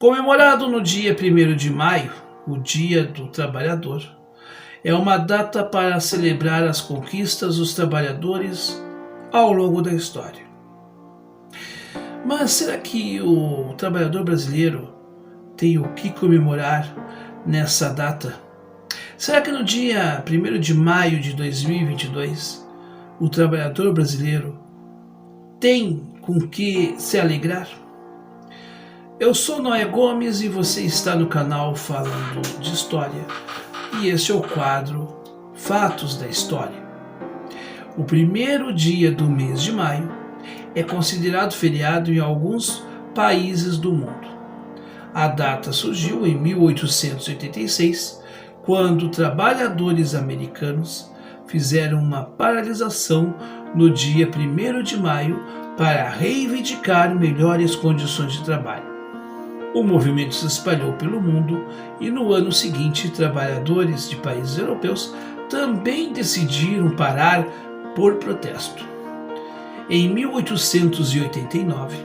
Comemorado no dia 1º de maio, o Dia do Trabalhador, é uma data para celebrar as conquistas dos trabalhadores ao longo da história. Mas será que o trabalhador brasileiro tem o que comemorar nessa data? Será que no dia 1º de maio de 2022, o trabalhador brasileiro tem com que se alegrar? Eu sou Noé Gomes e você está no canal Falando de História, e este é o quadro Fatos da História. O primeiro dia do mês de maio é considerado feriado em alguns países do mundo. A data surgiu em 1886, quando trabalhadores americanos fizeram uma paralisação no dia 1º de maio para reivindicar melhores condições de trabalho. O movimento se espalhou pelo mundo e no ano seguinte trabalhadores de países europeus também decidiram parar por protesto. Em 1889,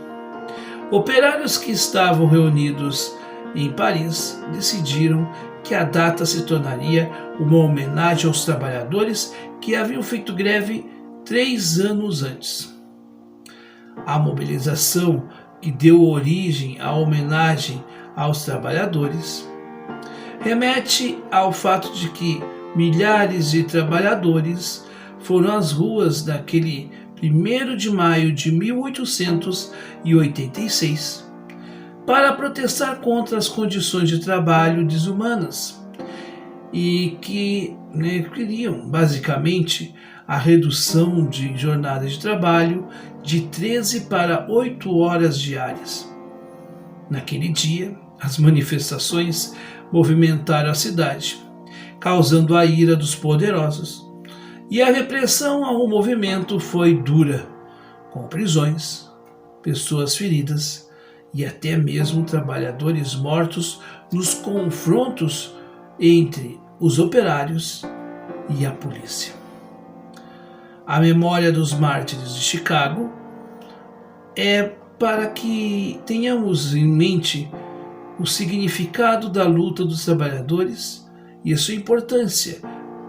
operários que estavam reunidos em Paris decidiram que a data se tornaria uma homenagem aos trabalhadores que haviam feito greve 3 anos antes. A mobilização que deu origem à homenagem aos trabalhadores remete ao fato de que milhares de trabalhadores foram às ruas naquele 1º de maio de 1886 para protestar contra as condições de trabalho desumanas e que queriam basicamente a redução de jornada de trabalho de 13 para 8 horas diárias. Naquele dia, as manifestações movimentaram a cidade, causando a ira dos poderosos, e a repressão ao movimento foi dura, com prisões, pessoas feridas e até mesmo trabalhadores mortos nos confrontos entre os operários e a polícia. A memória dos mártires de Chicago é para que tenhamos em mente o significado da luta dos trabalhadores e a sua importância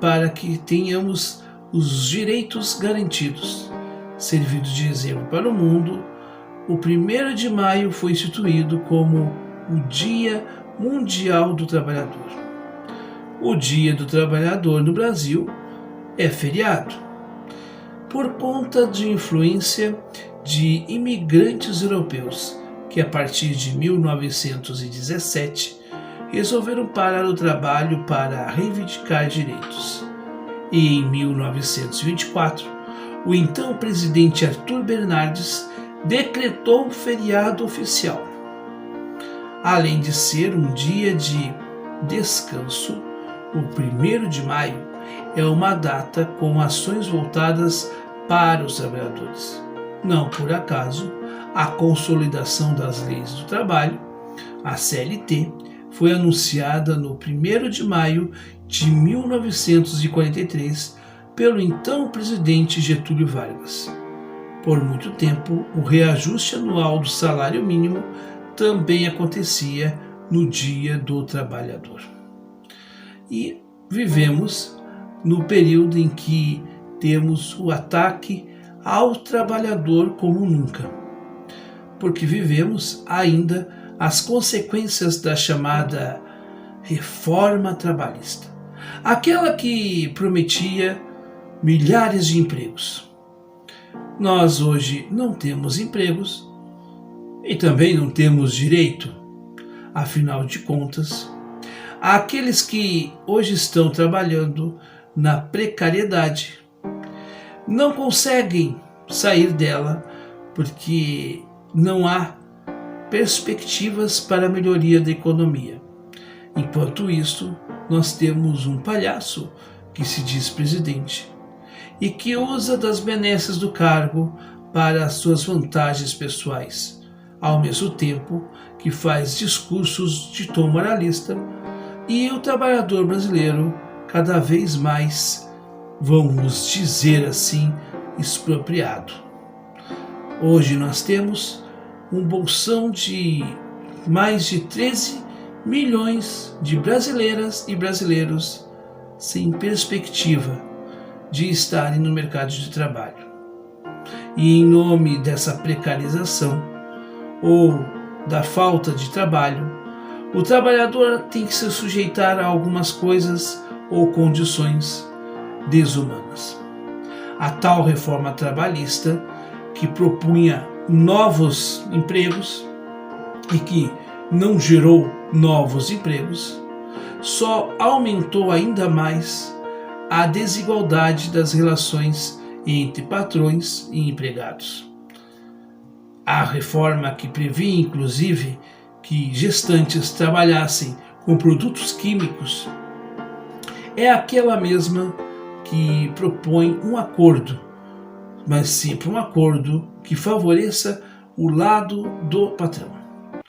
para que tenhamos os direitos garantidos. Servindo de exemplo para o mundo, o 1º de maio foi instituído como o Dia Mundial do Trabalhador. O Dia do Trabalhador no Brasil é feriado por conta de influência de imigrantes europeus que, a partir de 1917, resolveram parar o trabalho para reivindicar direitos. E em 1924, o então presidente Arthur Bernardes decretou feriado oficial. Além de ser um dia de descanso, o 1º de maio é uma data com ações voltadas para os trabalhadores. Não por acaso, a consolidação das leis do trabalho, a CLT, foi anunciada no 1º de maio de 1943 pelo então presidente Getúlio Vargas. Por muito tempo, o reajuste anual do salário mínimo também acontecia no Dia do Trabalhador. E vivemos no período em que temos o ataque ao trabalhador como nunca, porque vivemos ainda as consequências da chamada reforma trabalhista, aquela que prometia milhares de empregos. Nós hoje não temos empregos e também não temos direito. Afinal de contas, aqueles que hoje estão trabalhando na precariedade não conseguem sair dela porque não há perspectivas para a melhoria da economia. Enquanto isso, nós temos um palhaço que se diz presidente e que usa das benesses do cargo para as suas vantagens pessoais, ao mesmo tempo que faz discursos de tom moralista, e o trabalhador brasileiro cada vez mais, vamos dizer assim, expropriado. Hoje nós temos um bolsão de mais de 13 milhões de brasileiras e brasileiros sem perspectiva de estarem no mercado de trabalho. E em nome dessa precarização ou da falta de trabalho, o trabalhador tem que se sujeitar a algumas coisas ou condições desumanas. A tal reforma trabalhista, que propunha novos empregos e que não gerou novos empregos, só aumentou ainda mais a desigualdade das relações entre patrões e empregados. A reforma, que previa inclusive que gestantes trabalhassem com produtos químicos, é aquela mesma que propõe um acordo, mas sempre um acordo que favoreça o lado do patrão.